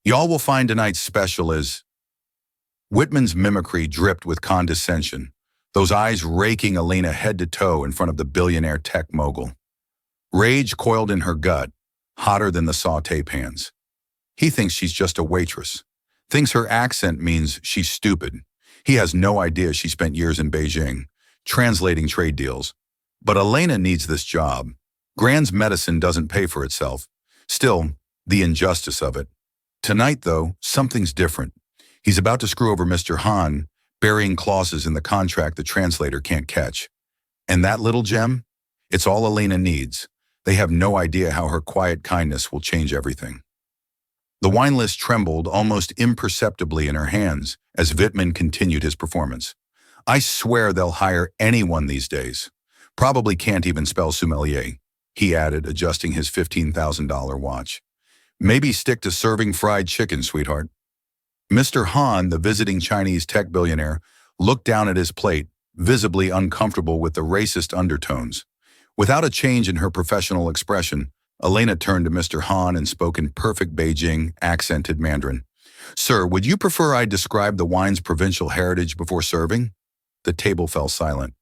Y'all will find tonight's special is Whitman's mimicry dripped with condescension, those eyes raking Elena head to toe in front of the billionaire tech mogul. Rage coiled in her gut, hotter than the saute pans. He thinks she's just a waitress, thinks her accent means she's stupid. He has no idea she spent years in Beijing, translating trade deals. But Elena needs this job. Grand's medicine doesn't pay for itself. Still, the injustice of it. Tonight, though, something's different. He's about to screw over Mr. Han, burying clauses in the contract the translator can't catch. And that little gem? It's all Elena needs. They have no idea how her quiet kindness will change everything. The wine list trembled almost imperceptibly in her hands as Wittmann continued his performance. I swear they'll hire anyone these days. Probably can't even spell sommelier, he added, adjusting his $15,000 watch. Maybe stick to serving fried chicken, sweetheart. Mr. Han, the visiting Chinese tech billionaire, looked down at his plate, visibly uncomfortable with the racist undertones. Without a change in her professional expression, Elena turned to Mr. Han and spoke in perfect Beijing, accented Mandarin. Sir, would you prefer I describe the wine's provincial heritage before serving? The table fell silent.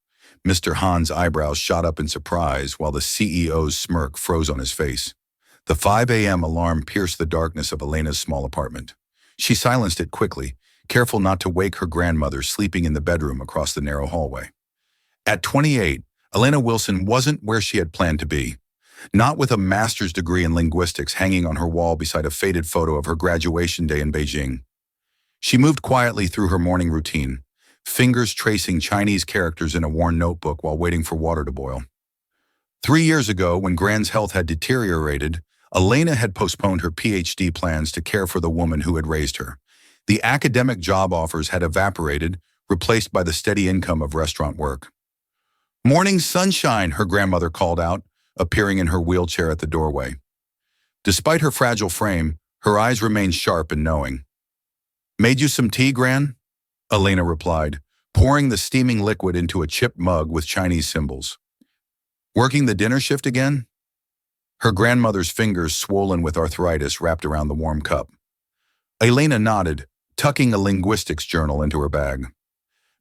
Mr. Han's eyebrows shot up in surprise while the CEO's smirk froze on his face. The 5 a.m. alarm pierced the darkness of Elena's small apartment. She silenced it quickly, careful not to wake her grandmother sleeping in the bedroom across the narrow hallway. At 28, Elena Wilson wasn't where she had planned to be. Not with a master's degree in linguistics hanging on her wall beside a faded photo of her graduation day in Beijing. She moved quietly through her morning routine, fingers tracing Chinese characters in a worn notebook while waiting for water to boil. 3 years ago, when Grand's health had deteriorated, Elena had postponed her PhD plans to care for the woman who had raised her. The academic job offers had evaporated, replaced by the steady income of restaurant work. Morning sunshine, her grandmother called out, appearing in her wheelchair at the doorway. Despite her fragile frame, her eyes remained sharp and knowing. Made you some tea, Gran? Elena replied, pouring the steaming liquid into a chipped mug with Chinese symbols. Working the dinner shift again? Her grandmother's fingers, swollen with arthritis, wrapped around the warm cup. Elena nodded, tucking a linguistics journal into her bag.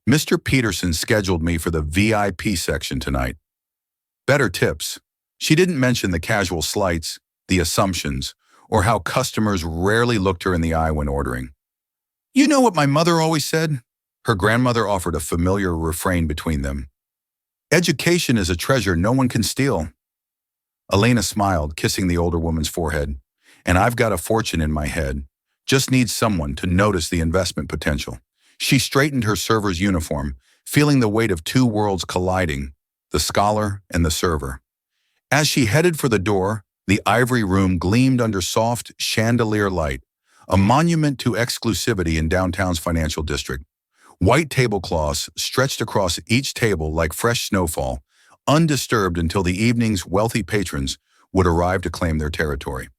Mr. Peterson scheduled me for the VIP section tonight. Better tips. She didn't mention the casual slights, the assumptions, or how customers rarely looked her in the eye when ordering. You know what my mother always said? Her grandmother offered a familiar refrain between them. Education is a treasure no one can steal. Elena smiled, kissing the older woman's forehead. And I've got a fortune in my head. Just need someone to notice the investment potential. She straightened her server's uniform, feeling the weight of two worlds colliding, the scholar and the server. As she headed for the door, the ivory room gleamed under soft chandelier light, a monument to exclusivity in downtown's financial district. White tablecloths stretched across each table like fresh snowfall, undisturbed until the evening's wealthy patrons would arrive to claim their territory.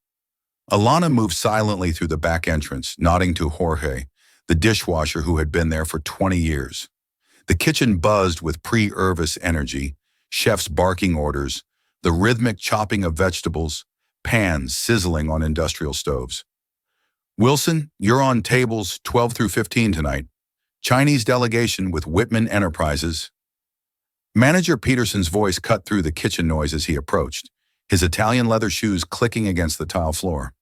Alana moved silently through the back entrance, nodding to Jorge, the dishwasher who had been there for 20 years. The kitchen buzzed with pre-Irvis energy, chefs barking orders, the rhythmic chopping of vegetables, pans sizzling on industrial stoves. Wilson, you're on tables 12 through 15 tonight. Chinese delegation with Whitman Enterprises. Manager Peterson's voice cut through the kitchen noise as he approached, his Italian leather shoes clicking against the tile floor.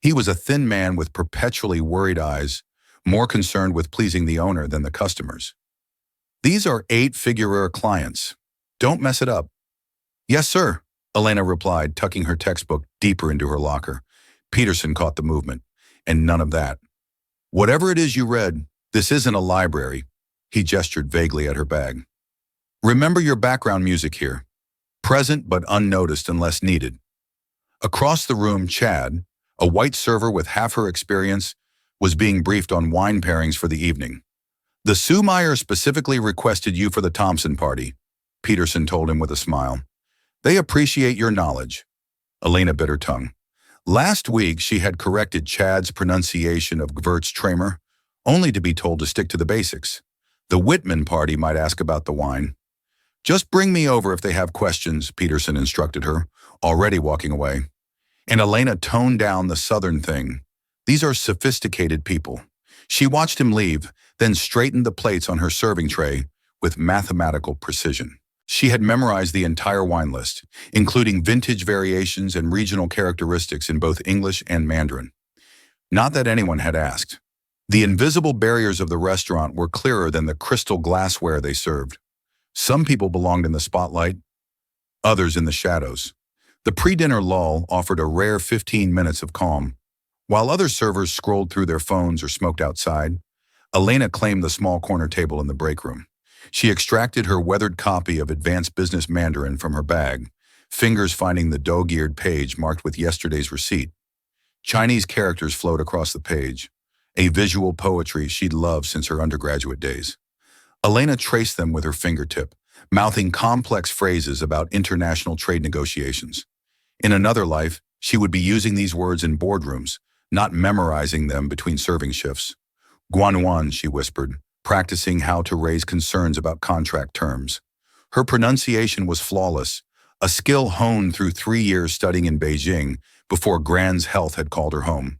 He was a thin man with perpetually worried eyes, more concerned with pleasing the owner than the customers. These are 8-figure clients. Don't mess it up. Yes, sir, Elena replied, tucking her textbook deeper into her locker. Peterson caught the movement, and none of that. Whatever it is you read, this isn't a library. He gestured vaguely at her bag. Remember your background music here. Present but unnoticed unless needed. Across the room, Chad, a white server with half her experience, was being briefed on wine pairings for the evening. The Sumeyer specifically requested you for the Thompson party, Peterson told him with a smile. They appreciate your knowledge. Elena bit her tongue. Last week, she had corrected Chad's pronunciation of Gewürztraminer, only to be told to stick to the basics. The Whitman party might ask about the wine. Just bring me over if they have questions, Peterson instructed her, already walking away. And Elena toned down the southern thing. These are sophisticated people. She watched him leave, then straightened the plates on her serving tray with mathematical precision. She had memorized the entire wine list, including vintage variations and regional characteristics in both English and Mandarin. Not that anyone had asked. The invisible barriers of the restaurant were clearer than the crystal glassware they served. Some people belonged in the spotlight, others in the shadows. The pre-dinner lull offered a rare 15 minutes of calm. While other servers scrolled through their phones or smoked outside, Elena claimed the small corner table in the break room. She extracted her weathered copy of Advanced Business Mandarin from her bag, fingers finding the dog-eared page marked with yesterday's receipt. Chinese characters flowed across the page, a visual poetry she'd loved since her undergraduate days. Elena traced them with her fingertip, mouthing complex phrases about international trade negotiations. In another life, she would be using these words in boardrooms, not memorizing them between serving shifts. Guanuan, she whispered, practicing how to raise concerns about contract terms. Her pronunciation was flawless, a skill honed through 3 years studying in Beijing before Grand's health had called her home.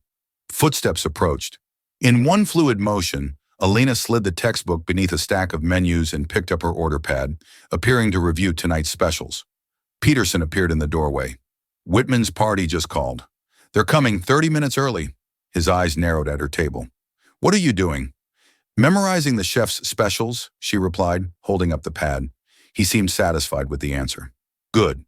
Footsteps approached. In one fluid motion, Elena slid the textbook beneath a stack of menus and picked up her order pad, appearing to review tonight's specials. Peterson appeared in the doorway. Whitman's party just called. They're coming 30 minutes early. His eyes narrowed at her table. What are you doing? Memorizing the chef's specials, she replied, holding up the pad. He seemed satisfied with the answer. Good.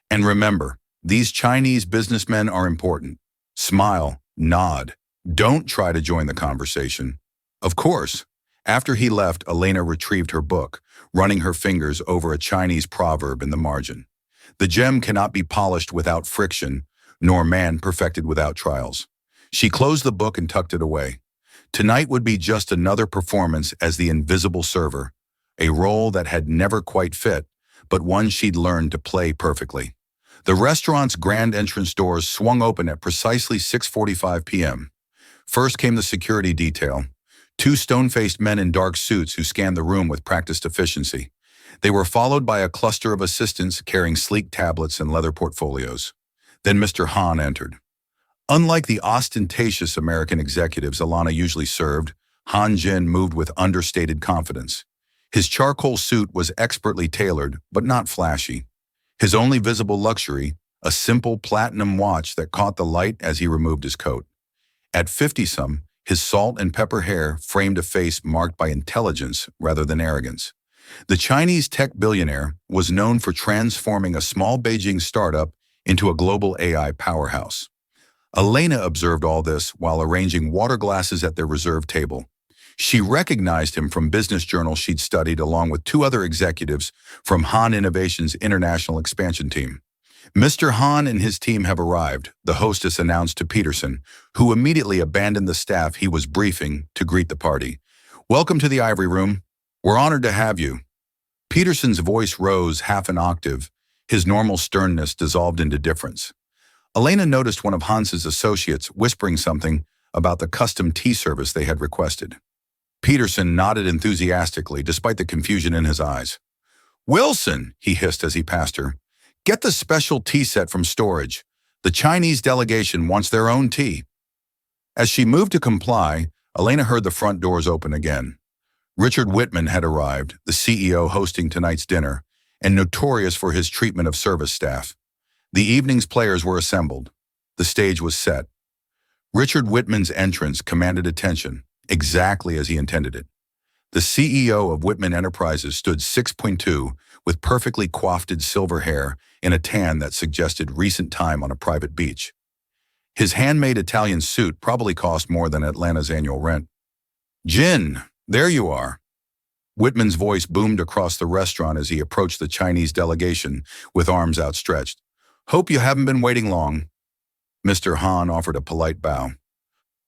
And remember, these Chinese businessmen are important. Smile, nod. Don't try to join the conversation. Of course. After he left, Elena retrieved her book, running her fingers over a Chinese proverb in the margin. The gem cannot be polished without friction, nor man perfected without trials. She closed the book and tucked it away. Tonight would be just another performance as the invisible server, a role that had never quite fit, but one she'd learned to play perfectly. The restaurant's grand entrance doors swung open at precisely 6:45 p.m. First came the security detail, 2 stone-faced men in dark suits who scanned the room with practiced efficiency. They were followed by a cluster of assistants carrying sleek tablets and leather portfolios. Then Mr. Han entered. Unlike the ostentatious American executives Alana usually served, Han Jin moved with understated confidence. His charcoal suit was expertly tailored, but not flashy. His only visible luxury, a simple platinum watch that caught the light as he removed his coat. At 50-some, his salt and pepper hair framed a face marked by intelligence rather than arrogance. The Chinese tech billionaire was known for transforming a small Beijing startup into a global AI powerhouse. Elena observed all this while arranging water glasses at their reserved table. She recognized him from business journals she'd studied along with 2 other executives from Han Innovation's international expansion team. Mr. Han and his team have arrived, the hostess announced to Peterson, who immediately abandoned the staff he was briefing to greet the party. Welcome to the Ivory Room. We're honored to have you. Peterson's voice rose half an octave, his normal sternness dissolved into difference. Elena noticed one of Hans's associates whispering something about the custom tea service they had requested. Peterson nodded enthusiastically despite the confusion in his eyes. Wilson, he hissed as he passed her, get the special tea set from storage. The Chinese delegation wants their own tea. As she moved to comply, Elena heard the front doors open again. Richard Whitman had arrived, the CEO hosting tonight's dinner, and notorious for his treatment of service staff. The evening's players were assembled. The stage was set. Richard Whitman's entrance commanded attention, exactly as he intended it. The CEO of Whitman Enterprises stood 6'2", with perfectly coiffed silver hair in a tan that suggested recent time on a private beach. His handmade Italian suit probably cost more than Atlanta's annual rent. Jin, there you are. Whitman's voice boomed across the restaurant as he approached the Chinese delegation with arms outstretched. Hope you haven't been waiting long. Mr. Han offered a polite bow.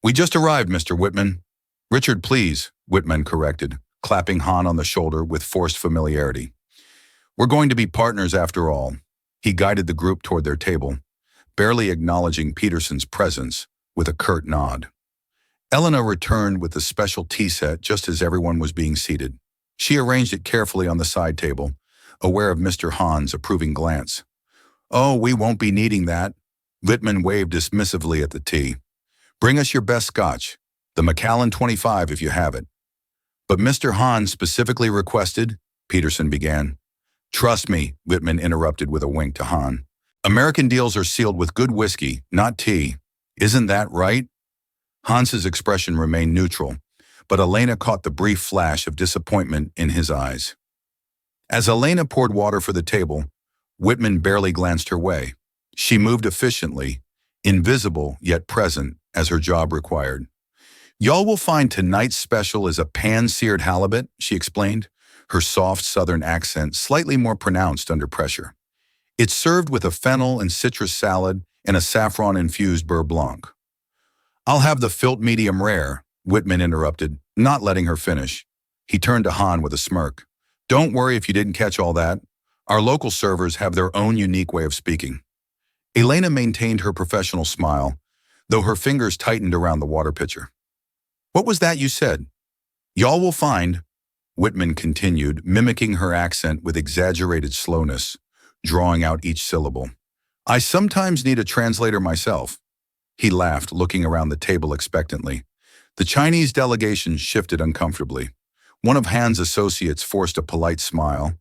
We just arrived, Mr. Whitman. Richard, please, Whitman corrected, clapping Han on the shoulder with forced familiarity. We're going to be partners after all. He guided the group toward their table, barely acknowledging Peterson's presence with a curt nod. Elena returned with the special tea set just as everyone was being seated. She arranged it carefully on the side table, aware of Mr. Han's approving glance. Oh, we won't be needing that. Whitman waved dismissively at the tea. Bring us your best scotch, the Macallan 25 if you have it. But Mr. Hahn specifically requested, Peterson began. Trust me, Whitman interrupted with a wink to Hahn. American deals are sealed with good whiskey, not tea. Isn't that right? Hans's expression remained neutral, but Elena caught the brief flash of disappointment in his eyes. As Elena poured water for the table, Whitman barely glanced her way. She moved efficiently, invisible yet present as her job required. Y'all will find tonight's special is a pan-seared halibut, she explained, her soft southern accent slightly more pronounced under pressure. It's served with a fennel and citrus salad and a saffron-infused beurre blanc. I'll have the filt medium rare, Whitman interrupted, not letting her finish. He turned to Hahn with a smirk. Don't worry if you didn't catch all that. Our local servers have their own unique way of speaking. Elena maintained her professional smile, though her fingers tightened around the water pitcher. What was that you said? Y'all will find, Whitman continued, mimicking her accent with exaggerated slowness, drawing out each syllable. I sometimes need a translator myself. He laughed, looking around the table expectantly. The Chinese delegation shifted uncomfortably. One of Han's associates forced a polite smile,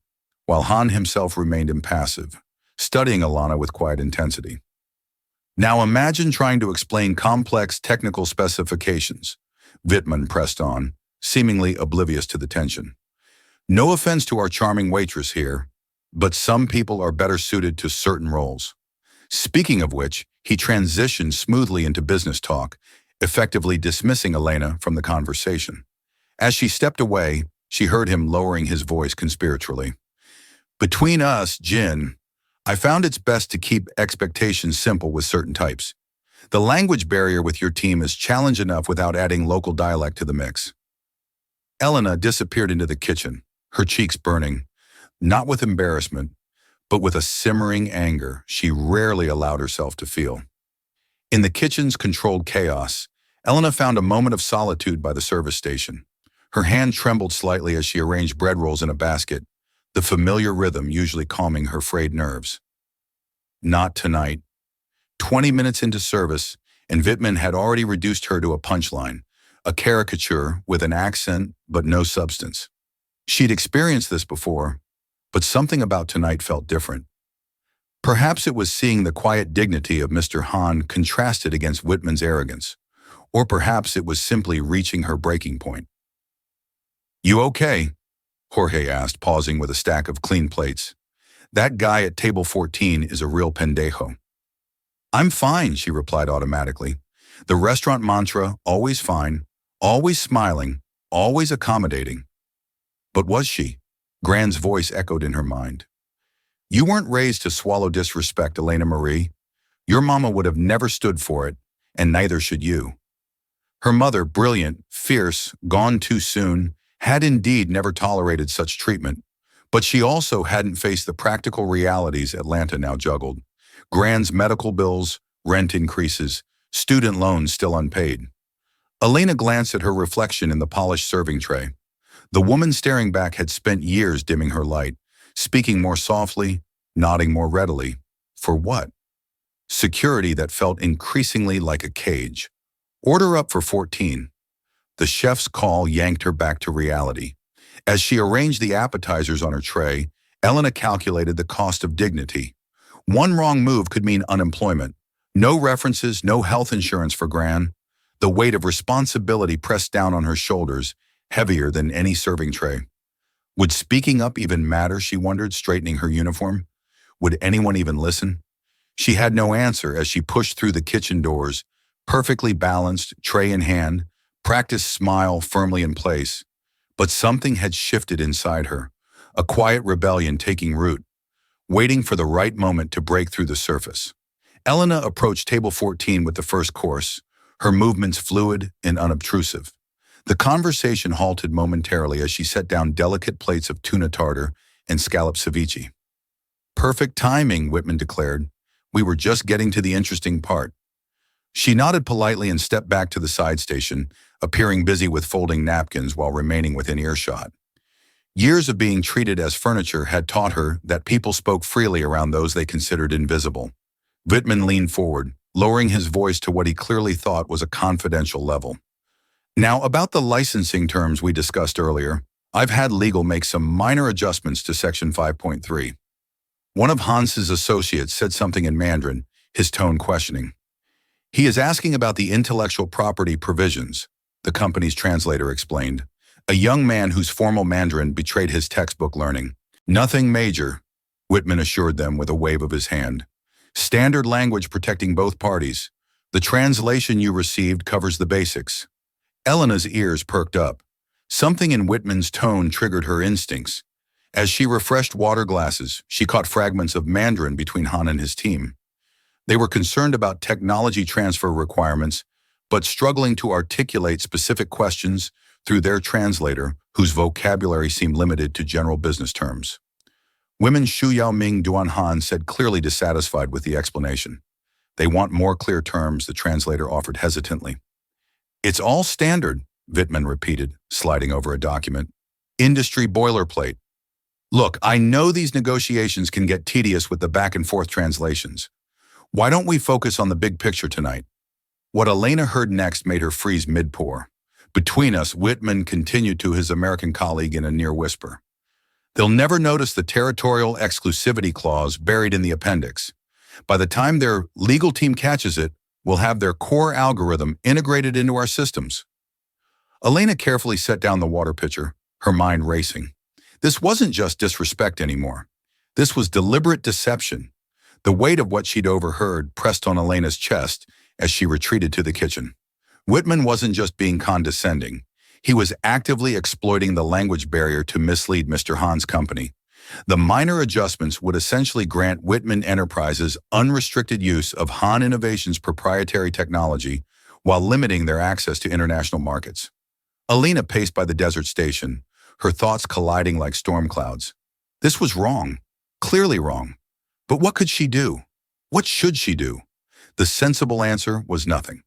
while Han himself remained impassive, studying Alana with quiet intensity. Now imagine trying to explain complex technical specifications, Whitman pressed on, seemingly oblivious to the tension. No offense to our charming waitress here, but some people are better suited to certain roles. Speaking of which, he transitioned smoothly into business talk, effectively dismissing Elena from the conversation. As she stepped away, she heard him lowering his voice conspiratorially. Between us, Jin, I found it's best to keep expectations simple with certain types. The language barrier with your team is challenge enough without adding local dialect to the mix. Elena disappeared into the kitchen, her cheeks burning, not with embarrassment, but with a simmering anger she rarely allowed herself to feel. In the kitchen's controlled chaos, Elena found a moment of solitude by the service station. Her hand trembled slightly as she arranged bread rolls in a basket, the familiar rhythm usually calming her frayed nerves. Not tonight. 20 minutes into service, and Whitman had already reduced her to a punchline, a caricature with an accent but no substance. She'd experienced this before, but something about tonight felt different. Perhaps it was seeing the quiet dignity of Mr. Hahn contrasted against Whitman's arrogance, or perhaps it was simply reaching her breaking point. You okay? Jorge asked, pausing with a stack of clean plates. That guy at table 14 is a real pendejo. I'm fine, she replied automatically. The restaurant mantra, always fine, always smiling, always accommodating. But was she? Gran's voice echoed in her mind. You weren't raised to swallow disrespect, Elena Marie. Your mama would have never stood for it, and neither should you. Her mother, brilliant, fierce, gone too soon, had indeed never tolerated such treatment, but she also hadn't faced the practical realities Atlanta now juggled. Gran's medical bills, rent increases, student loans still unpaid. Elena glanced at her reflection in the polished serving tray. The woman staring back had spent years dimming her light, speaking more softly, nodding more readily. For what? Security that felt increasingly like a cage. Order up for 14. The chef's call yanked her back to reality. As she arranged the appetizers on her tray, Elena calculated the cost of dignity. One wrong move could mean unemployment. No references, no health insurance for Gran. The weight of responsibility pressed down on her shoulders, heavier than any serving tray. Would speaking up even matter, she wondered, straightening her uniform? Would anyone even listen? She had no answer as she pushed through the kitchen doors, perfectly balanced, tray in hand, practiced smile firmly in place. But something had shifted inside her, a quiet rebellion taking root, waiting for the right moment to break through the surface. Elena approached table 14 with the first course, her movements fluid and unobtrusive. The conversation halted momentarily as she set down delicate plates of tuna tartar and scallop ceviche. Perfect timing, Whitman declared. We were just getting to the interesting part. She nodded politely and stepped back to the side station, appearing busy with folding napkins while remaining within earshot. Years of being treated as furniture had taught her that people spoke freely around those they considered invisible. Whitman leaned forward, lowering his voice to what he clearly thought was a confidential level. Now, about the licensing terms we discussed earlier, I've had legal make some minor adjustments to Section 5.3. One of Hans's associates said something in Mandarin, his tone questioning. He is asking about the intellectual property provisions, the company's translator explained. A young man whose formal Mandarin betrayed his textbook learning. Nothing major, Whitman assured them with a wave of his hand. Standard language protecting both parties. The translation you received covers the basics. Elena's ears perked up. Something in Whitman's tone triggered her instincts. As she refreshed water glasses, she caught fragments of Mandarin between Han and his team. They were concerned about technology transfer requirements, but struggling to articulate specific questions through their translator, whose vocabulary seemed limited to general business terms. Women Xu Yaoming Duan Han said, clearly dissatisfied with the explanation. They want more clear terms, the translator offered hesitantly. It's all standard, Wittmann repeated, sliding over a document. Industry boilerplate. Look, I know these negotiations can get tedious with the back-and-forth translations. Why don't we focus on the big picture tonight? What Elena heard next made her freeze mid-pour. Between us, Whitman continued to his American colleague in a near whisper. They'll never notice the territorial exclusivity clause buried in the appendix. By the time their legal team catches it, we'll have their core algorithm integrated into our systems. Elena carefully set down the water pitcher, her mind racing. This wasn't just disrespect anymore. This was deliberate deception. The weight of what she'd overheard pressed on Elena's chest as she retreated to the kitchen. Whitman wasn't just being condescending. He was actively exploiting the language barrier to mislead Mr. Han's company. The minor adjustments would essentially grant Whitman Enterprises unrestricted use of Han Innovation's proprietary technology while limiting their access to international markets. Elena paced by the desert station, her thoughts colliding like storm clouds. This was wrong, clearly wrong. But what could she do? What should she do? The sensible answer was nothing.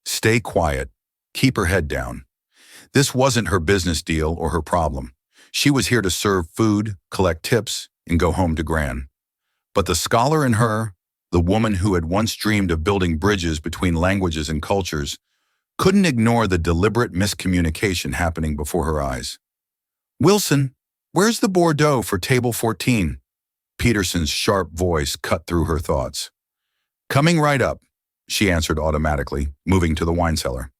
Stay quiet, keep her head down. This wasn't her business deal or her problem. She was here to serve food, collect tips, and go home to Gran. But the scholar in her, the woman who had once dreamed of building bridges between languages and cultures, couldn't ignore the deliberate miscommunication happening before her eyes. Wilson, where's the Bordeaux for table 14? Peterson's sharp voice cut through her thoughts. Coming right up, she answered automatically, moving to the wine cellar.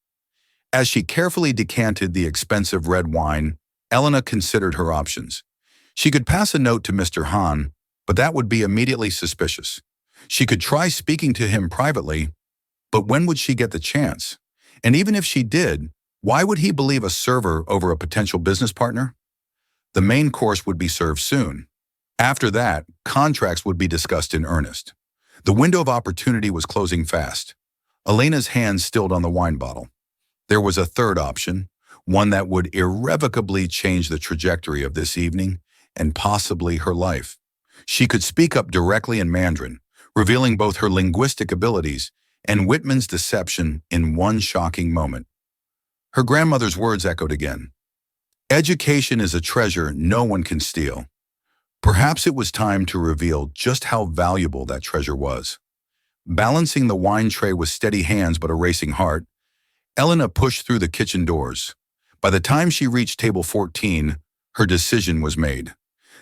As she carefully decanted the expensive red wine, Elena considered her options. She could pass a note to Mr. Han, but that would be immediately suspicious. She could try speaking to him privately, but when would she get the chance? And even if she did, why would he believe a server over a potential business partner? The main course would be served soon. After that, contracts would be discussed in earnest. The window of opportunity was closing fast. Elena's hand stilled on the wine bottle. There was a third option, one that would irrevocably change the trajectory of this evening and possibly her life. She could speak up directly in Mandarin, revealing both her linguistic abilities and Whitman's deception in one shocking moment. Her grandmother's words echoed again. Education is a treasure no one can steal. Perhaps it was time to reveal just how valuable that treasure was. Balancing the wine tray with steady hands but a racing heart, Elena pushed through the kitchen doors. By the time she reached table 14, her decision was made.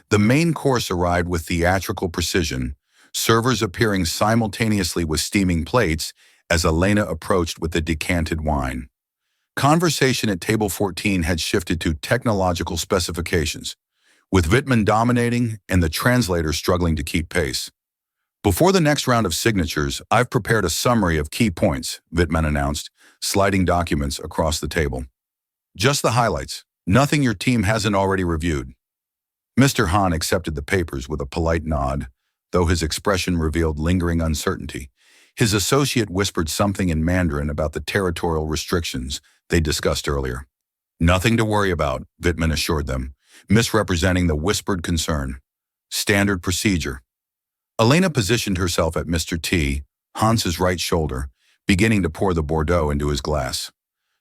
The main course arrived with theatrical precision, servers appearing simultaneously with steaming plates as Elena approached with the decanted wine. Conversation at table 14 had shifted to technological specifications, with Wittmann dominating and the translator struggling to keep pace. Before the next round of signatures, I've prepared a summary of key points, Wittmann announced, sliding documents across the table. Just the highlights, nothing your team hasn't already reviewed. Mr. Han accepted the papers with a polite nod, though his expression revealed lingering uncertainty. His associate whispered something in Mandarin about the territorial restrictions they discussed earlier. Nothing to worry about, Wittmann assured them, misrepresenting the whispered concern. Standard procedure. Elena positioned herself at Mr. T, Hans's right shoulder, beginning to pour the Bordeaux into his glass.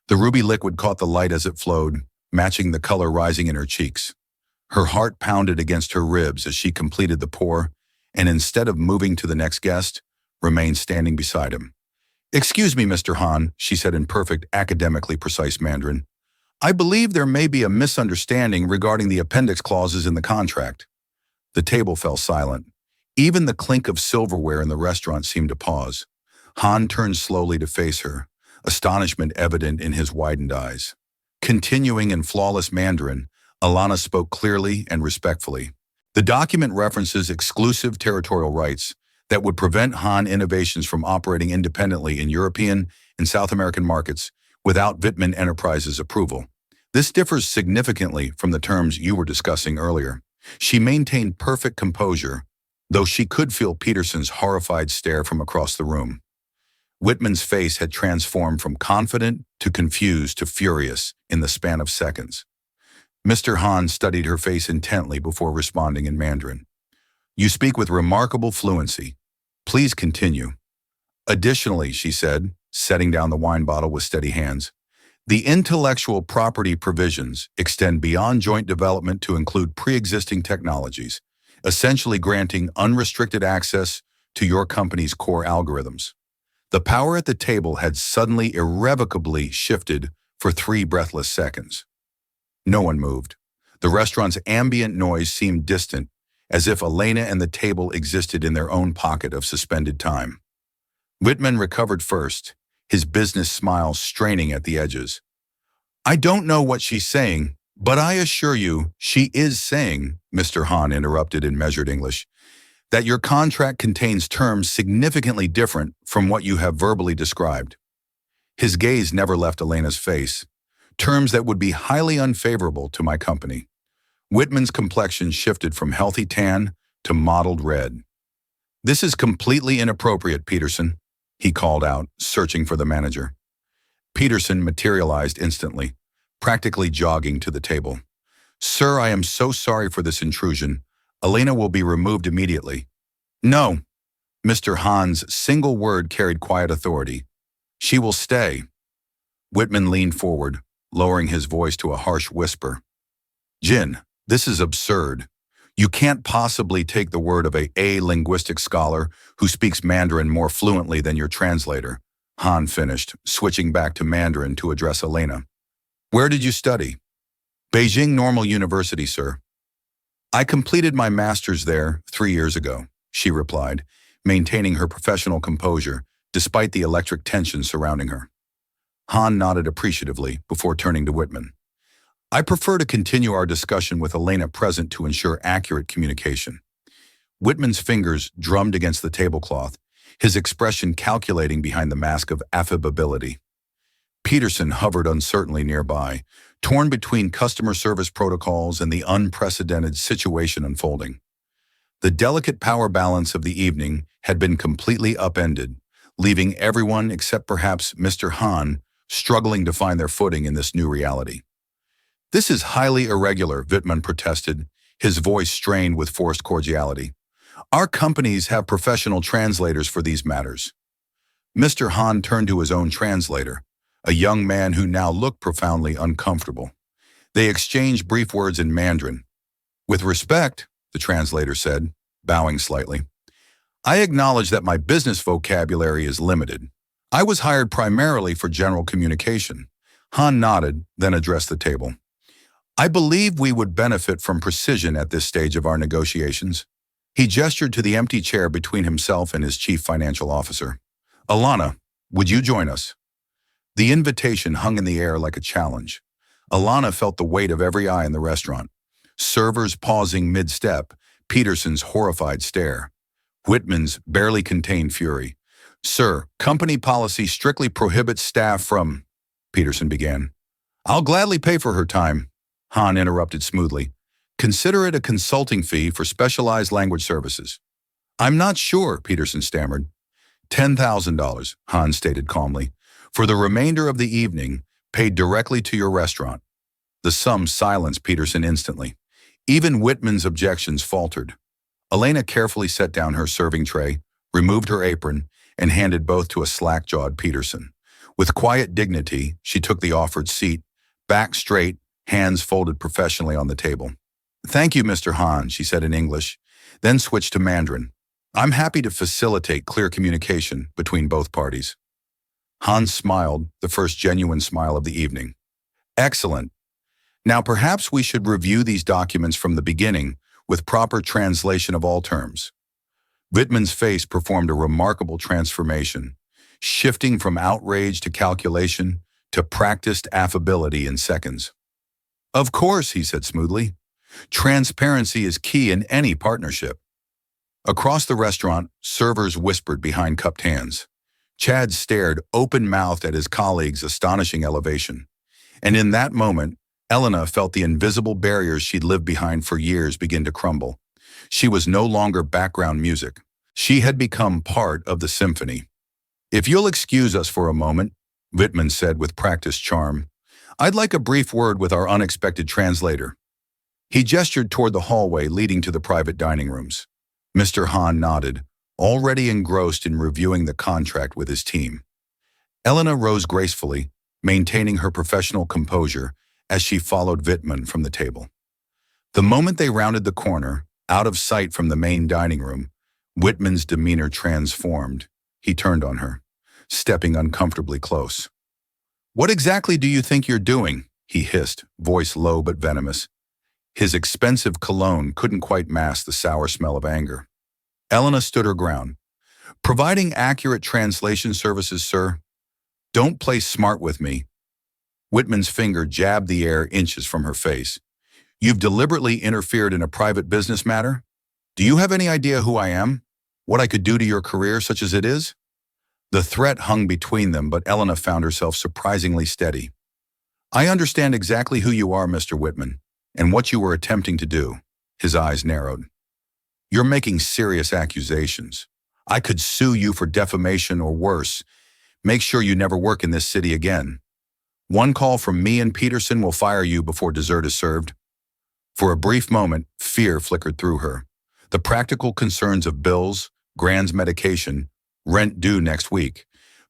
The ruby liquid caught the light as it flowed, matching the color rising in her cheeks. Her heart pounded against her ribs as she completed the pour, and instead of moving to the next guest, remained standing beside him. "Excuse me, Mr. Han," she said in perfect, academically precise Mandarin. "I believe there may be a misunderstanding regarding the appendix clauses in the contract." The table fell silent. Even the clink of silverware in the restaurant seemed to pause. Han turned slowly to face her, astonishment evident in his widened eyes. Continuing in flawless Mandarin, Alana spoke clearly and respectfully. The document references exclusive territorial rights that would prevent Han Innovations from operating independently in European and South American markets without Wittmann Enterprises' approval. This differs significantly from the terms you were discussing earlier. She maintained perfect composure, though she could feel Peterson's horrified stare from across the room. Whitman's face had transformed from confident to confused to furious in the span of seconds. Mr. Han studied her face intently before responding in Mandarin. "You speak with remarkable fluency. Please continue." "Additionally," she said, setting down the wine bottle with steady hands, "the intellectual property provisions extend beyond joint development to include pre-existing technologies, essentially granting unrestricted access to your company's core algorithms." The power at the table had suddenly irrevocably shifted for 3 breathless seconds. No one moved. The restaurant's ambient noise seemed distant, as if Elena and the table existed in their own pocket of suspended time. Whitman recovered first, his business smile straining at the edges. "I don't know what she's saying, but I assure you she is saying," Mr. Han interrupted in measured English, "that your contract contains terms significantly different from what you have verbally described." His gaze never left Elena's face. "Terms that would be highly unfavorable to my company." Whitman's complexion shifted from healthy tan to mottled red. "This is completely inappropriate, Peterson," he called out, searching for the manager. Peterson materialized instantly, practically jogging to the table. "Sir, I am so sorry for this intrusion. Elena will be removed immediately." "No." Mr. Han's single word carried quiet authority. "She will stay." Whitman leaned forward, lowering his voice to a harsh whisper. "Jin, this is absurd. You can't possibly take the word of a linguistic scholar who speaks Mandarin more fluently than your translator," Han finished, switching back to Mandarin to address Elena. "Where did you study?" "Beijing Normal University, sir." "I completed my master's there 3 years ago," she replied, maintaining her professional composure despite the electric tension surrounding her. Han nodded appreciatively before turning to Whitman. "I prefer to continue our discussion with Elena present to ensure accurate communication." Whitman's fingers drummed against the tablecloth, his expression calculating behind the mask of affability. Peterson hovered uncertainly nearby, torn between customer service protocols and the unprecedented situation unfolding. The delicate power balance of the evening had been completely upended, leaving everyone except perhaps Mr. Han struggling to find their footing in this new reality. "This is highly irregular," Whitman protested, his voice strained with forced cordiality. "Our companies have professional translators for these matters." Mr. Han turned to his own translator, a young man who now looked profoundly uncomfortable. They exchanged brief words in Mandarin. "With respect," the translator said, bowing slightly, "I acknowledge that my business vocabulary is limited. I was hired primarily for general communication." Han nodded, then addressed the table. "I believe we would benefit from precision at this stage of our negotiations." He gestured to the empty chair between himself and his chief financial officer. "Alana, would you join us?" The invitation hung in the air like a challenge. Alana felt the weight of every eye in the restaurant. Servers pausing mid-step, Peterson's horrified stare, Whitman's barely contained fury. "Sir, company policy strictly prohibits staff from—" Peterson began. "I'll gladly pay for her time," Han interrupted smoothly. "Consider it a consulting fee for specialized language services." "I'm not sure," Peterson stammered. $10,000, Han stated calmly, "for the remainder of the evening, paid directly to your restaurant." The sum silenced Peterson instantly. Even Whitman's objections faltered. Elena carefully set down her serving tray, removed her apron, and handed both to a slack-jawed Peterson. With quiet dignity, she took the offered seat, back straight, hands folded professionally on the table. "Thank you, Mr. Han," she said in English, then switched to Mandarin. I'm happy to facilitate clear communication between both parties. Hans smiled, the first genuine smile of the evening. Excellent. Now perhaps we should review these documents from the beginning with proper translation of all terms. Wittmann's face performed a remarkable transformation, shifting from outrage to calculation to practiced affability in seconds. Of course, he said smoothly. Transparency is key in any partnership. Across the restaurant, servers whispered behind cupped hands. Chad stared open-mouthed at his colleague's astonishing elevation. And in that moment, Elena felt the invisible barriers she'd lived behind for years begin to crumble. She was no longer background music. She had become part of the symphony. If you'll excuse us for a moment, Wittmann said with practiced charm, I'd like a brief word with our unexpected translator. He gestured toward the hallway leading to the private dining rooms. Mr. Hahn nodded, already engrossed in reviewing the contract with his team. Elena rose gracefully, maintaining her professional composure as she followed Wittmann from the table. The moment they rounded the corner, out of sight from the main dining room, Wittmann's demeanor transformed. He turned on her, stepping uncomfortably close. What exactly do you think you're doing? He hissed, voice low but venomous. His expensive cologne couldn't quite mask the sour smell of anger. Elena stood her ground. Providing accurate translation services, sir. Don't play smart with me. Wittmann's finger jabbed the air inches from her face. You've deliberately interfered in a private business matter? Do you have any idea who I am? What I could do to your career, such as it is? The threat hung between them, but Elena found herself surprisingly steady. I understand exactly who you are, Mr. Wittmann, and what you were attempting to do. His eyes narrowed. You're making serious accusations. I could sue you for defamation or worse. Make sure you never work in this city again. One call from me and Peterson will fire you before dessert is served. For a brief moment, fear flickered through her. The practical concerns of bills, Grand's medication, rent due next week.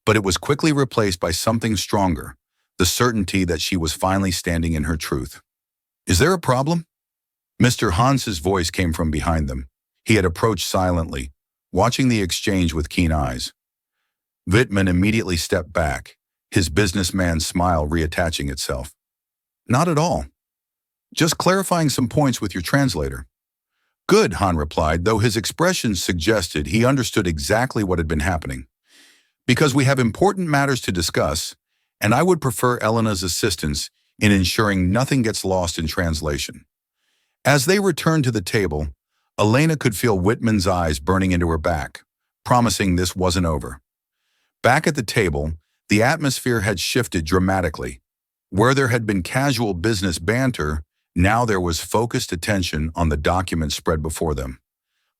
But it was quickly replaced by something stronger, the certainty that she was finally standing in her truth. Is there a problem? Mr. Hans's voice came from behind them. He had approached silently, watching the exchange with keen eyes. Wittmann immediately stepped back, his businessman's smile reattaching itself. Not at all. Just clarifying some points with your translator. Good, Hahn replied, though his expression suggested he understood exactly what had been happening. Because we have important matters to discuss, and I would prefer Elena's assistance in ensuring nothing gets lost in translation. As they returned to the table, Elena could feel Wittmann's eyes burning into her back, promising this wasn't over. Back at the table, the atmosphere had shifted dramatically. Where there had been casual business banter, now there was focused attention on the documents spread before them.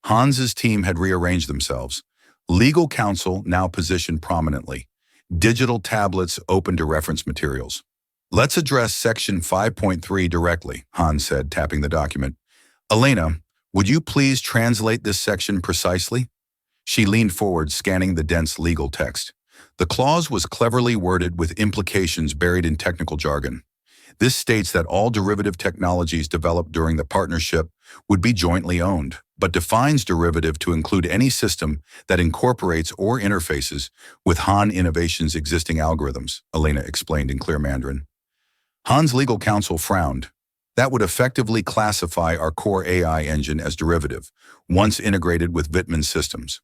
Hans's team had rearranged themselves. Legal counsel now positioned prominently. Digital tablets open to reference materials. Let's address Section 5.3 directly, Hans said, tapping the document. Elena, would you please translate this section precisely? She leaned forward, scanning the dense legal text. The clause was cleverly worded with implications buried in technical jargon. This states that all derivative technologies developed during the partnership would be jointly owned, but defines derivative to include any system that incorporates or interfaces with Han Innovation's existing algorithms, Elena explained in clear Mandarin. Han's legal counsel frowned. That would effectively classify our core AI engine as derivative, once integrated with Wittmann's systems.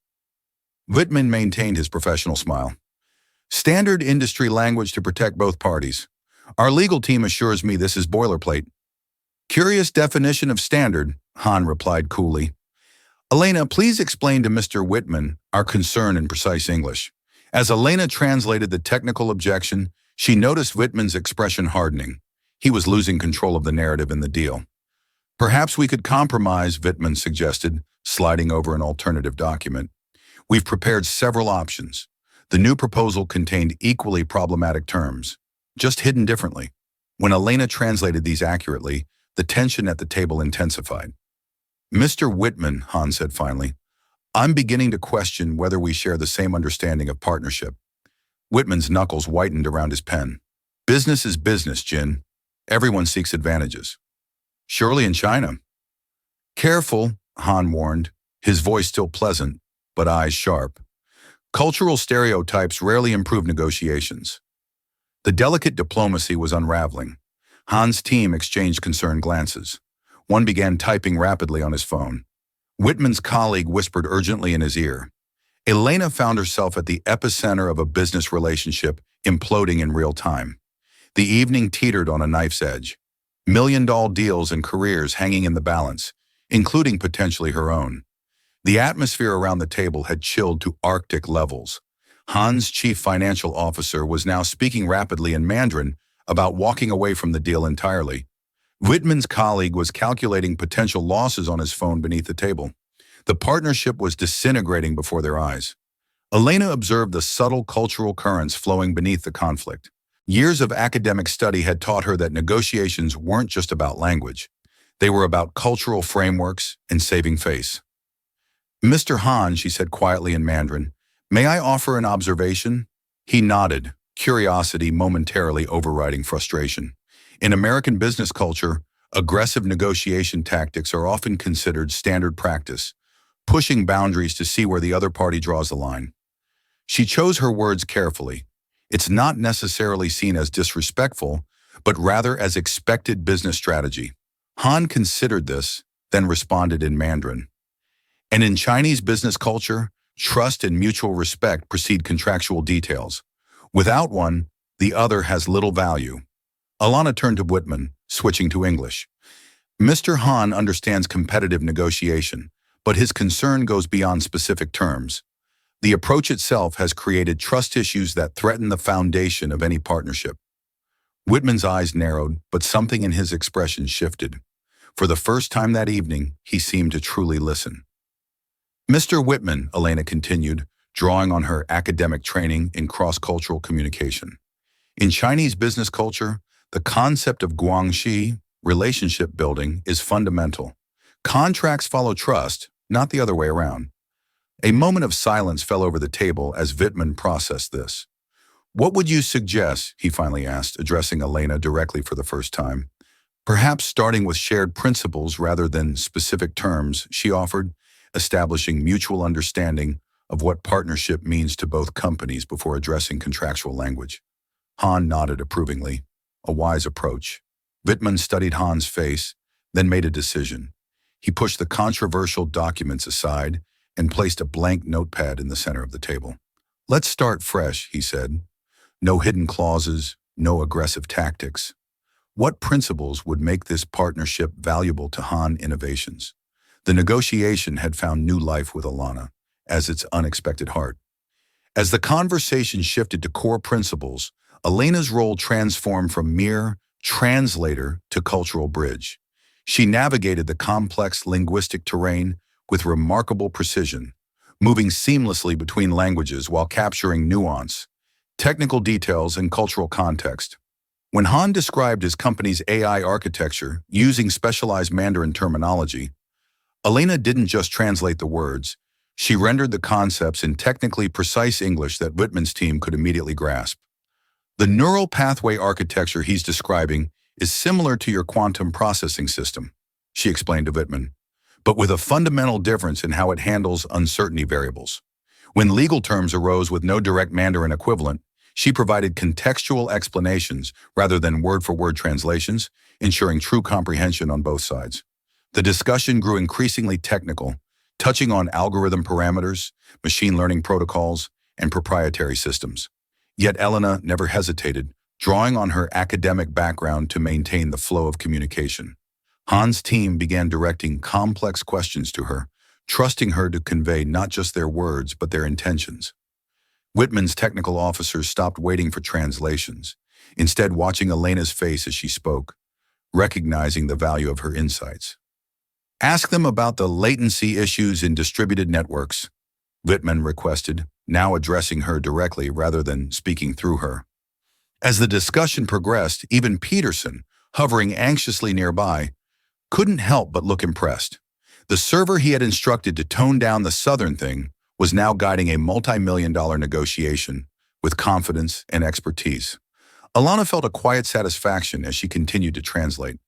Wittmann maintained his professional smile. Standard industry language to protect both parties. Our legal team assures me this is boilerplate. Curious definition of standard, Han replied coolly. Elena, please explain to Mr. Wittmann our concern in precise English. As Elena translated the technical objection, she noticed Wittmann's expression hardening. He was losing control of the narrative in the deal. Perhaps we could compromise, Wittmann suggested, sliding over an alternative document. We've prepared several options. The new proposal contained equally problematic terms, just hidden differently. When Elena translated these accurately, the tension at the table intensified. Mr. Wittmann, Han said finally, I'm beginning to question whether we share the same understanding of partnership. Wittmann's knuckles whitened around his pen. Business is business, Jin. Everyone seeks advantages. Surely in China. Careful, Han warned, his voice still pleasant, but eyes sharp. Cultural stereotypes rarely improve negotiations. The delicate diplomacy was unraveling. Han's team exchanged concerned glances. One began typing rapidly on his phone. Whitman's colleague whispered urgently in his ear. Elena found herself at the epicenter of a business relationship imploding in real time. The evening teetered on a knife's edge. Million-dollar deals and careers hanging in the balance, including potentially her own. The atmosphere around the table had chilled to Arctic levels. Han's chief financial officer was now speaking rapidly in Mandarin about walking away from the deal entirely. Whitman's colleague was calculating potential losses on his phone beneath the table. The partnership was disintegrating before their eyes. Elena observed the subtle cultural currents flowing beneath the conflict. Years of academic study had taught her that negotiations weren't just about language. They were about cultural frameworks and saving face. "Mr. Han," she said quietly in Mandarin, "may I offer an observation?" He nodded, curiosity momentarily overriding frustration. In American business culture, aggressive negotiation tactics are often considered standard practice, pushing boundaries to see where the other party draws the line. She chose her words carefully. It's not necessarily seen as disrespectful, but rather as expected business strategy. Han considered this, then responded in Mandarin. And in Chinese business culture, trust and mutual respect precede contractual details. Without one, the other has little value. Alana turned to Whitman, switching to English. "Mr. Han understands competitive negotiation, but his concern goes beyond specific terms. The approach itself has created trust issues that threaten the foundation of any partnership." Whitman's eyes narrowed, but something in his expression shifted. For the first time that evening, he seemed to truly listen. "Mr. Whitman," Elena continued, drawing on her academic training in cross-cultural communication. "In Chinese business culture, the concept of guangxi, relationship building, is fundamental. Contracts follow trust, not the other way around." A moment of silence fell over the table as Whitman processed this. "What would you suggest?" he finally asked, addressing Elena directly for the first time. "Perhaps starting with shared principles rather than specific terms," she offered, establishing mutual understanding of what partnership means to both companies before addressing contractual language. Han nodded approvingly. A wise approach. Whitman studied Han's face, then made a decision. He pushed the controversial documents aside and placed a blank notepad in the center of the table. "Let's start fresh," he said. "No hidden clauses, no aggressive tactics. What principles would make this partnership valuable to Han Innovations?" The negotiation had found new life with Alana, as its unexpected heart. As the conversation shifted to core principles, Elena's role transformed from mere translator to cultural bridge. She navigated the complex linguistic terrain with remarkable precision, moving seamlessly between languages while capturing nuance, technical details, and cultural context. When Han described his company's AI architecture using specialized Mandarin terminology, Elena didn't just translate the words, she rendered the concepts in technically precise English that Whitman's team could immediately grasp. "The neural pathway architecture he's describing is similar to your quantum processing system," she explained to Whitman, "but with a fundamental difference in how it handles uncertainty variables." When legal terms arose with no direct Mandarin equivalent, she provided contextual explanations rather than word-for-word translations, ensuring true comprehension on both sides. The discussion grew increasingly technical, touching on algorithm parameters, machine learning protocols, and proprietary systems. Yet Elena never hesitated, drawing on her academic background to maintain the flow of communication. Han's team began directing complex questions to her, trusting her to convey not just their words but their intentions. Whitman's technical officers stopped waiting for translations, instead watching Elena's face as she spoke, recognizing the value of her insights. "Ask them about the latency issues in distributed networks," Whitman requested, now addressing her directly rather than speaking through her. As the discussion progressed, even Peterson, hovering anxiously nearby, couldn't help but look impressed. The server he had instructed to tone down the Southern thing was now guiding a multi-million-dollar negotiation with confidence and expertise. Alana felt a quiet satisfaction as she continued to translate.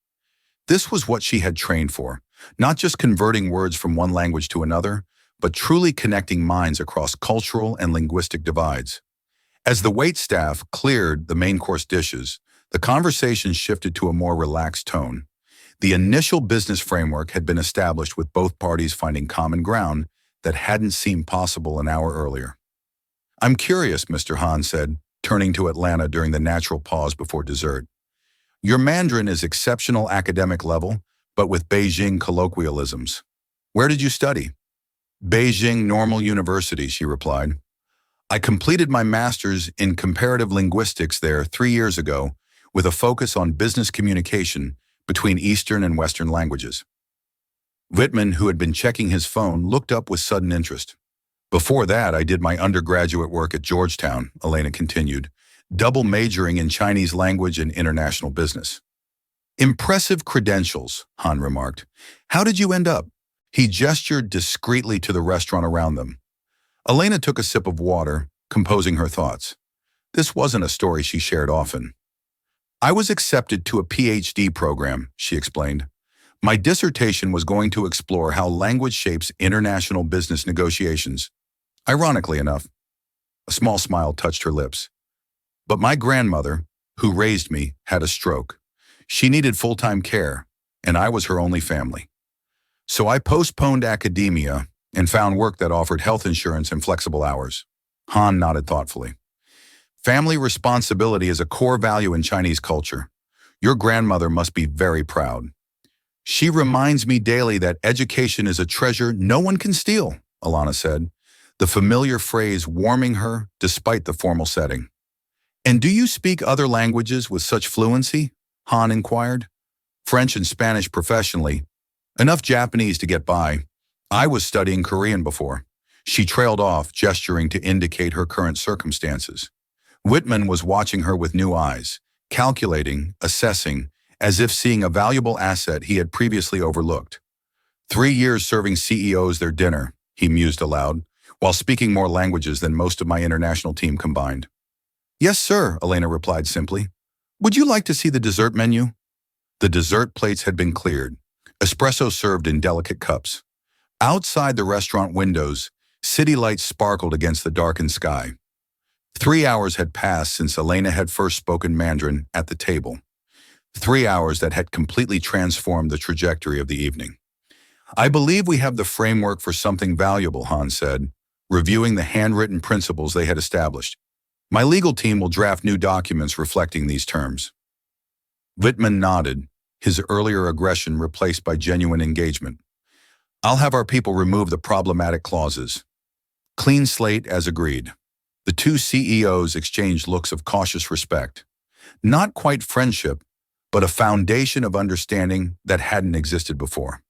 This was what she had trained for, not just converting words from one language to another, but truly connecting minds across cultural and linguistic divides. As the wait staff cleared the main course dishes, the conversation shifted to a more relaxed tone. The initial business framework had been established with both parties finding common ground that hadn't seemed possible an hour earlier. "I'm curious," Mr. Han said, turning to Atlanta during the natural pause before dessert. "Your Mandarin is exceptional academic level, but with Beijing colloquialisms. Where did you study?" "Beijing Normal University," she replied. "I completed my master's in comparative linguistics there 3 years ago with a focus on business communication between Eastern and Western languages." Whitman, who had been checking his phone, looked up with sudden interest. "Before that, I did my undergraduate work at Georgetown," Elena continued, double majoring in Chinese language and international business. "Impressive credentials," Han remarked. "How did you end up?" He gestured discreetly to the restaurant around them. Elena took a sip of water, composing her thoughts. This wasn't a story she shared often. "I was accepted to a PhD program," she explained. "My dissertation was going to explore how language shapes international business negotiations. Ironically enough," a small smile touched her lips, "but my grandmother, who raised me, had a stroke. She needed full-time care, and I was her only family. So I postponed academia and found work that offered health insurance and flexible hours." Han nodded thoughtfully. "Family responsibility is a core value in Chinese culture. Your grandmother must be very proud. She reminds me daily that education is a treasure no one can steal," Alana said, the familiar phrase warming her despite the formal setting. "And do you speak other languages with such fluency?" Han inquired. "French and Spanish professionally. Enough Japanese to get by. I was studying Korean before." She trailed off, gesturing to indicate her current circumstances. Whitman was watching her with new eyes, calculating, assessing, as if seeing a valuable asset he had previously overlooked. 3 years serving CEOs their dinner," he mused aloud, "while speaking more languages than most of my international team combined." "Yes, sir," Elena replied simply. "Would you like to see the dessert menu?" The dessert plates had been cleared, espresso served in delicate cups. Outside the restaurant windows, city lights sparkled against the darkened sky. 3 hours had passed since Elena had first spoken Mandarin at the table. 3 hours that had completely transformed the trajectory of the evening. "I believe we have the framework for something valuable," Han said, reviewing the handwritten principles they had established. "My legal team will draft new documents reflecting these terms." Whitman nodded, his earlier aggression replaced by genuine engagement. "I'll have our people remove the problematic clauses." Clean slate as agreed. The two CEOs exchanged looks of cautious respect. Not quite friendship, but a foundation of understanding that hadn't existed before.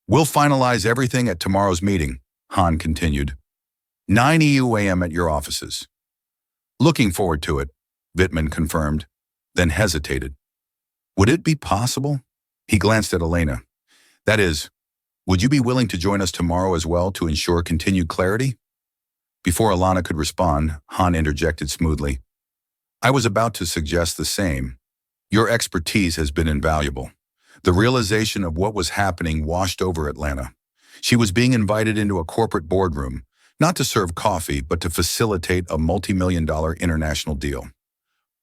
"We'll finalize everything at tomorrow's meeting," Han continued. 9 a.m. at your offices." "Looking forward to it," Whitman confirmed, then hesitated. "Would it be possible?" He glanced at Elena. "That is, would you be willing to join us tomorrow as well to ensure continued clarity?" Before Alana could respond, Han interjected smoothly. "I was about to suggest the same. Your expertise has been invaluable." The realization of what was happening washed over Atlanta. She was being invited into a corporate boardroom, not to serve coffee, but to facilitate a multi-million-dollar international deal.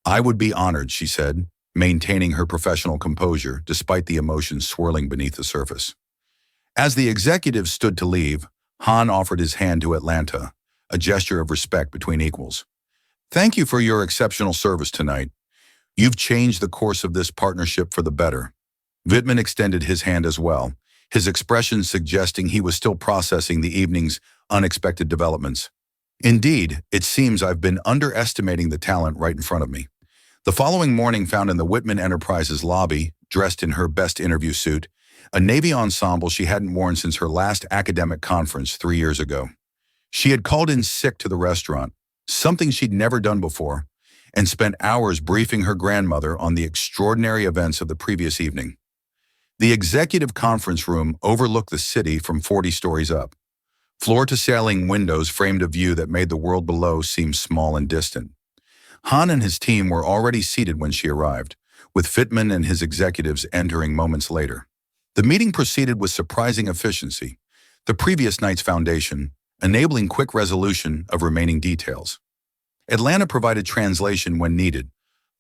"I would be honored," she said, maintaining her professional composure despite the emotions swirling beneath the surface. As the executives stood to leave, Han offered his hand to Atlanta, a gesture of respect between equals. "Thank you for your exceptional service tonight. You've changed the course of this partnership for the better." Whitman extended his hand as well, his expression suggesting he was still processing the evening's unexpected developments. "Indeed, it seems I've been underestimating the talent right in front of me." The following morning found in the Whitman Enterprises lobby, dressed in her best interview suit, a navy ensemble she hadn't worn since her last academic conference 3 years ago. She had called in sick to the restaurant, something she'd never done before, and spent hours briefing her grandmother on the extraordinary events of the previous evening. The executive conference room overlooked the city from 40 stories up. Floor-to-ceiling windows framed a view that made the world below seem small and distant. Han and his team were already seated when she arrived, with Whitman and his executives entering moments later. The meeting proceeded with surprising efficiency. the previous night's foundation, enabling quick resolution of remaining details. Atlanta provided translation when needed,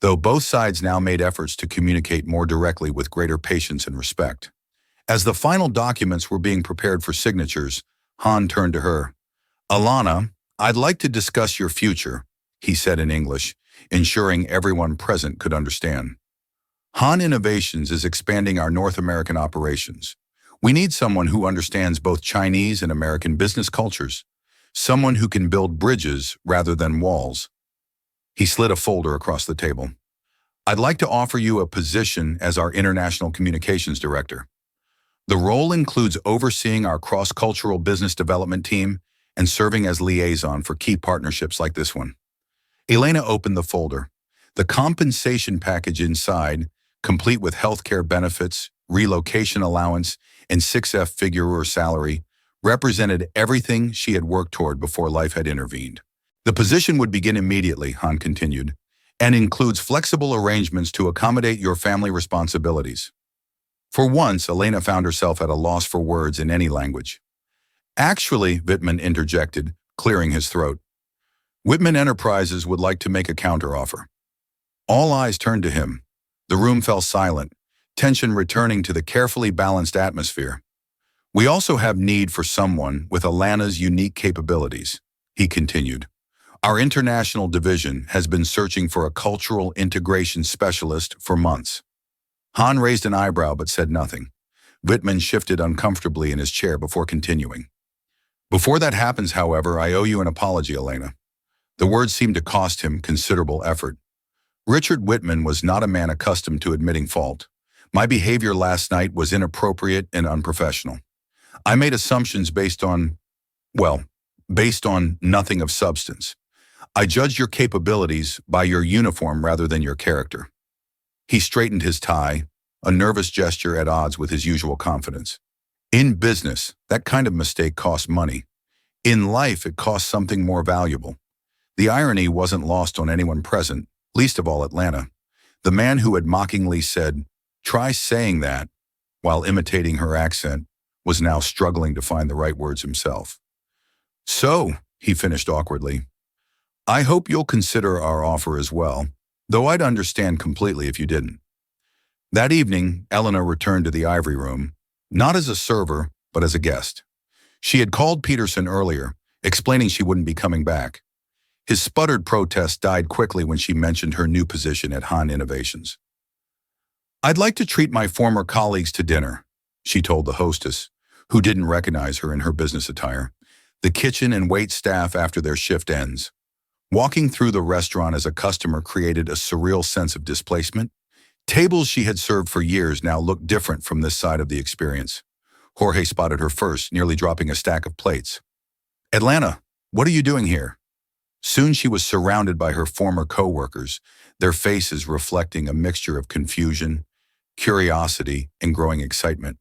though both sides now made efforts to communicate more directly with greater patience and respect. As the final documents were being prepared for signatures, Han turned to her. "Alana, I'd like to discuss your future," he said in English, ensuring everyone present could understand. Han Innovations is expanding our North American operations. We need someone who understands both Chinese and American business cultures, someone who can build bridges rather than walls. He slid a folder across the table. "I'd like to offer you a position as our International Communications Director. The role includes overseeing our cross-cultural business development team and serving as liaison for key partnerships like this one." Elena opened the folder. The compensation package inside, complete with healthcare benefits, relocation allowance, and 6-figure salary, represented everything she had worked toward before life had intervened. "The position would begin immediately," Han continued, "and includes flexible arrangements to accommodate your family responsibilities." For once, Elena found herself at a loss for words in any language. "Actually," Wittmann interjected, clearing his throat, "Wittmann Enterprises would like to make a counteroffer." All eyes turned to him. The room fell silent, tension returning to the carefully balanced atmosphere. "We also have need for someone with Alana's unique capabilities," he continued. "Our international division has been searching for a cultural integration specialist for months." Han raised an eyebrow but said nothing. Wittmann shifted uncomfortably in his chair before continuing. "Before that happens, however, I owe you an apology, Elena." The words seemed to cost him considerable effort. Richard Wittmann was not a man accustomed to admitting fault. "My behavior last night was inappropriate and unprofessional. I made assumptions based on nothing of substance. I judged your capabilities by your uniform rather than your character." He straightened his tie, a nervous gesture at odds with his usual confidence. "In business, that kind of mistake costs money. In life, it costs something more valuable." The irony wasn't lost on anyone present, least of all Atlanta. The man who had mockingly said, "Try saying that," while imitating her accent, was now struggling to find the right words himself. "So," he finished awkwardly, "I hope you'll consider our offer as well, though I'd understand completely if you didn't." That evening, Elena returned to the ivory room, not as a server, but as a guest. She had called Peterson earlier, explaining she wouldn't be coming back. His sputtered protest died quickly when she mentioned her new position at Han Innovations. "I'd like to treat my former colleagues to dinner," she told the hostess, who didn't recognize her in her business attire, "the kitchen and wait staff after their shift ends." Walking through the restaurant as a customer created a surreal sense of displacement. Tables she had served for years now looked different from this side of the experience. Jorge spotted her first, nearly dropping a stack of plates. "Atlanta, what are you doing here?" Soon she was surrounded by her former co-workers, their faces reflecting a mixture of confusion, curiosity, and growing excitement.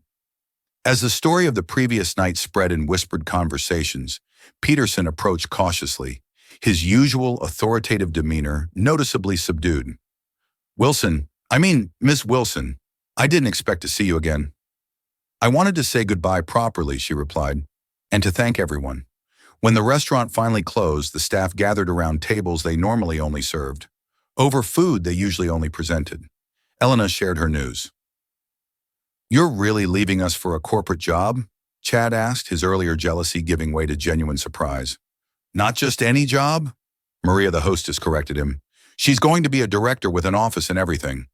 As the story of the previous night spread in whispered conversations, Peterson approached cautiously, his usual authoritative demeanor noticeably subdued. Miss Wilson, I didn't expect to see you again." "I wanted to say goodbye properly," she replied, "and to thank everyone." When the restaurant finally closed, the staff gathered around tables they normally only served, over food they usually only presented. Elena shared her news. "You're really leaving us for a corporate job?" Chad asked, his earlier jealousy giving way to genuine surprise. "Not just any job?" Maria, the hostess, corrected him. "She's going to be a director with an office and everything."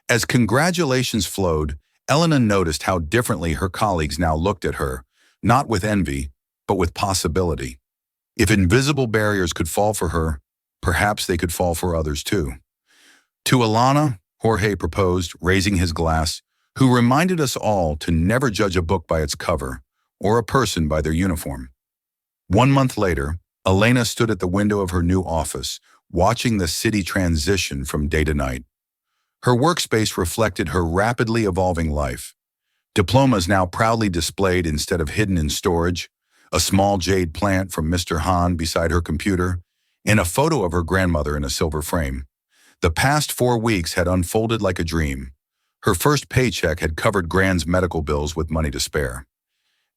As congratulations flowed, Elena noticed how differently her colleagues now looked at her, not with envy, but with possibility. If invisible barriers could fall for her, perhaps they could fall for others too. "To Alana," Jorge proposed, raising his glass, "who reminded us all to never judge a book by its cover, or a person by their uniform." 1 month later, Elena stood at the window of her new office, watching the city transition from day to night. Her workspace reflected her rapidly evolving life. Diplomas now proudly displayed instead of hidden in storage, a small jade plant from Mr. Han beside her computer, and a photo of her grandmother in a silver frame. The past 4 weeks had unfolded like a dream. Her first paycheck had covered Grand's medical bills with money to spare.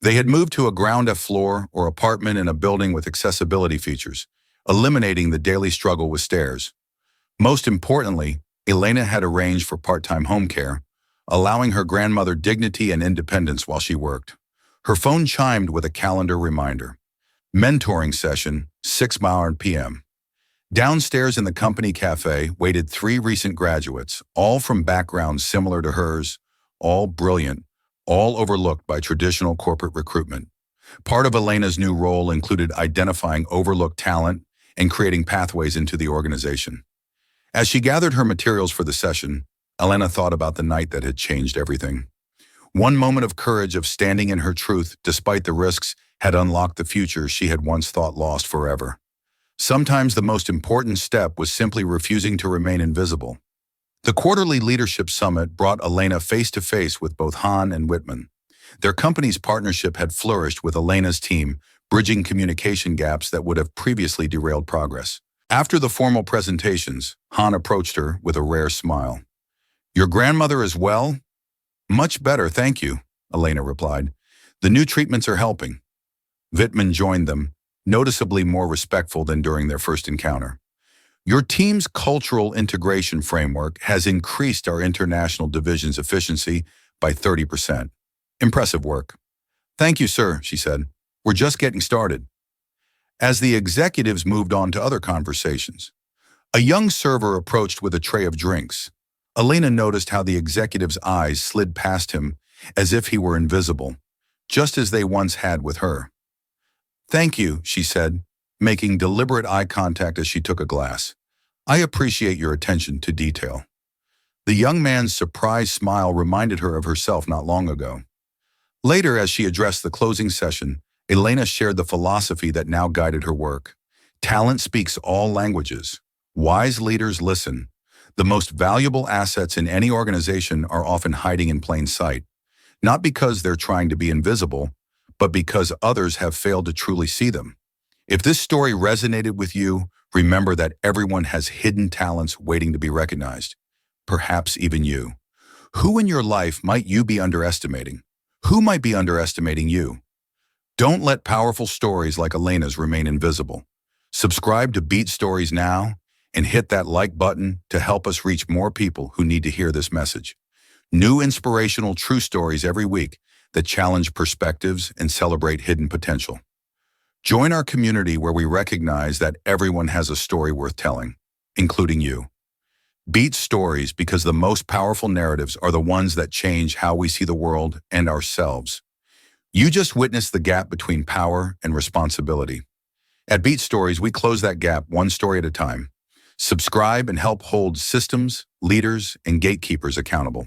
They had moved to a ground floor or apartment in a building with accessibility features, eliminating the daily struggle with stairs. Most importantly, Elena had arranged for part-time home care, allowing her grandmother dignity and independence while she worked. Her phone chimed with a calendar reminder. Mentoring session, 6 p.m. Downstairs in the company cafe waited 3 recent graduates, all from backgrounds similar to hers, all brilliant, all overlooked by traditional corporate recruitment. Part of Elena's new role included identifying overlooked talent and creating pathways into the organization. As she gathered her materials for the session, Elena thought about the night that had changed everything. One moment of courage of standing in her truth despite the risks had unlocked the future she had once thought lost forever. Sometimes the most important step was simply refusing to remain invisible. The quarterly leadership summit brought Elena face-to-face with both Hahn and Whitman. Their company's partnership had flourished with Elena's team, bridging communication gaps that would have previously derailed progress. After the formal presentations, Hahn approached her with a rare smile. "Your grandmother is well?" "Much better, thank you," Elena replied. "The new treatments are helping." Whitman joined them, noticeably more respectful than during their first encounter. "Your team's cultural integration framework has increased our international division's efficiency by 30%. Impressive work." "Thank you, sir," she said. "We're just getting started." As the executives moved on to other conversations, a young server approached with a tray of drinks. Elena noticed how the executive's eyes slid past him as if he were invisible, just as they once had with her. "Thank you," she said, making deliberate eye contact as she took a glass. "I appreciate your attention to detail." The young man's surprised smile reminded her of herself not long ago. Later, as she addressed the closing session, Elena shared the philosophy that now guided her work. Talent speaks all languages. Wise leaders listen. The most valuable assets in any organization are often hiding in plain sight, not because they're trying to be invisible, but because others have failed to truly see them. If this story resonated with you, remember that everyone has hidden talents waiting to be recognized, perhaps even you. Who in your life might you be underestimating? Who might be underestimating you? Don't let powerful stories like Elena's remain invisible. Subscribe to Beat Stories now and hit that like button to help us reach more people who need to hear this message. New inspirational true stories every week that challenge perspectives and celebrate hidden potential. Join our community where we recognize that everyone has a story worth telling, including you. Beat Stories, because the most powerful narratives are the ones that change how we see the world and ourselves. You just witnessed the gap between power and responsibility. At Beat Stories, we close that gap one story at a time. Subscribe and help hold systems, leaders, and gatekeepers accountable.